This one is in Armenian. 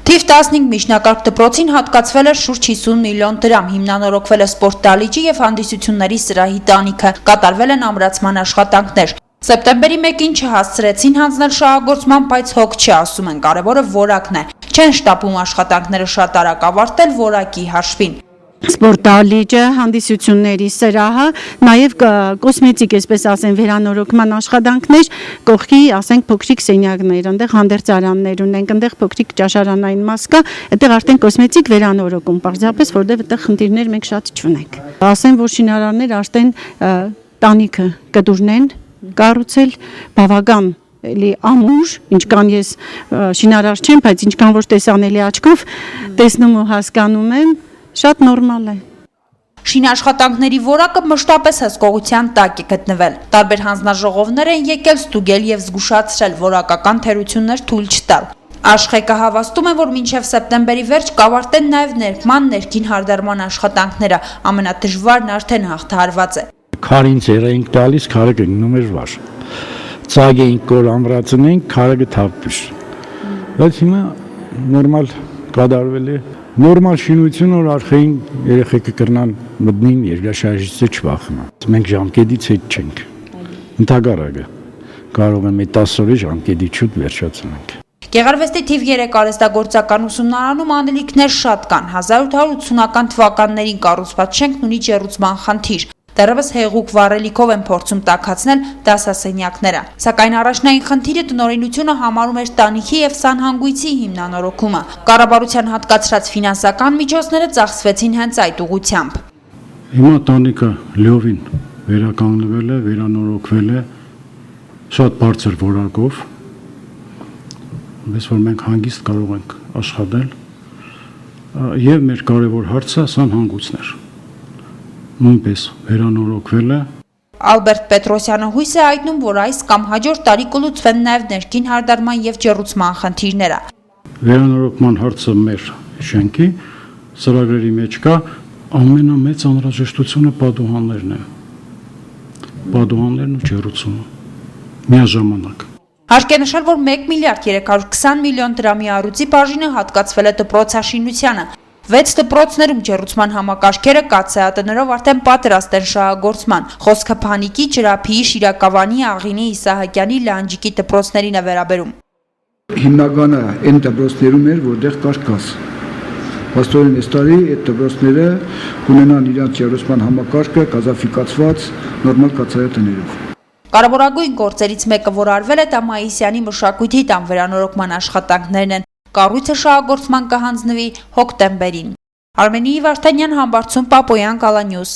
Թիվ 15 միջնակարգ դպրոցին հատկացվել է շուրջ 50 միլիոն դրամ, հիմնանորոգվել է սպորտ դահլիճի և հանդիսությունների սրահի տանիքը, կատարվել են ամրացման աշխատանքներ։ Սեպտեմբերի 1-ին չհասցրեցին հանձնել շահագործման, բայց հոգ չի, ասում են, կարևորը որակն է։ Չեն շտապում աշխատանքները շատ արագ ավարտել որակի հաշվին։ Սպորտ դահլիճը, հանդիսությունների սրահը, նաև կոսմետիկ, այսպես ասեն, վերանորոգման աշխատանքներ, կողքի, ասենք, փոքրիկ սենյակներ, այնտեղ հանդերձարաններ ունենք, այնտեղ փոքրիկ ճաշարանային մաս կա, այդտեղ արդեն կոսմետիկ վերանորոգում, պարզապես որտեղ այդտեղ խնդիրներ մենք շատ չունենք։ Ասեն, որ շինարարներ արդեն տանիքը կդուրն են կառուցել, բավական էլի ամուր, ինչքան ես շինարար չեմ, բայց ինչքան որ տեսանելի աչքով տեսնում ու հասկանում եմ, շատ նորմալ է։ Շինաշխատանքների որակը մշտապես հսկողության տակ է գտնվել։ Տարբեր հանձնաժողովներ են եկել ստուգել և զգուշացրել, որակական թերություններ թույլ չտալ։ Աշխեկը հավաստում է, որ մինչև սեպտեմբերի վերջ կավարտեն նաև ներկման ներքին հարդարման աշխատանքները, ամենադժվարն արդեն հաղթահարված է։ Քարին ծեր էինք տալիս, քարը գնում էր վար։ Ծագ էինք կոր ամրացնենք, քարը գթափվիր։ Բայց հիմա նորմալ կատարվել է։ Նորմալ շինություն, որ արխային երեխեքը կրնան մտնին երկրաշարժից չվախենան։ Մենք ժամկետից հետ չենք։ Ընդհակառակը կարող եմ այդ 10 օրի ժամկետի շուտ վերջացնենք։ Գեղարվեստի թիվ 3 արհեստագործական ուսումնարանում անելիքներ շատ կան։ 1880-ական թվականներին կառուցված շենքն ունի ջեռուցման խնդիր։ Դեռևս հեղուկ վառելիքով են փորձում տաքացնել դասասենյակները։ Սակայն առաջնային խնդիրը տնօրինությունը համարում էր տանիքի և սանհանգույցի հիմնանորոգումը։ Կառավարության հատկացրած ֆինանսական միջոցները ծախսվեցին հենց այդ ուղղությամբ։ Հիմա տանիքը լիովին վերականգնվել է, վերանորոգվել է շատ բարձր որակով, այնպես որ մենք հանգիստ կարող ենք աշխատել, եւ մեր կարևոր հարցը սանհանգույցներ։ Նույնպես վերանորոգվել է։ Ալբերտ Պետրոսյանը հույս է հայտնում, որ այս կամ հաջորդ տարի կլուծվեն նաև ներքին հարդարման և ջեռուցման խնդիրները։ Վերանորոգման հարցը մեր շենքի ծրագրերի մեջ կա, ամենամեծ անհրաժեշտությունը պատուհաններն են։ Պատուհաններն ու ջեռուցումը միաժամանակ։ Հարկ է նշել, որ 1 միլիարդ 320 միլիոն դրամի առյուծի բաժինը հատկացվել է դպրոցաշինությանը։ 6 դպրոցներում ջեռուցման համակարգերը կաթսայատներով արդեն պատրաստ են շահագործման։ Խոսքը Փանիկի, Ջրափիի, Շիրակավանի, Աղինի, Իսահակյանի, Լանջիկի դպրոցներին է վերաբերում։ Հիմնականը այն դպրոցներում էր, որտեղ կար գազ։ Փաստորեն այս տարի այդ դպրոցները կունենան իրենց ջեռուցման համակարգը գազաֆիկացված նորմալ կաթսայատներով։ Կարևորագույն գործերից մեկը, որ արվել է, դա Մայիսյանի մշակույթի տան վերանորոգման աշխատանքներն են։ Կառույցը շահագործման կհանձնվի հոկտեմբերին։ Արմենի Վարդանյան, Համբարձում, Պապոյան, Կալանյուս։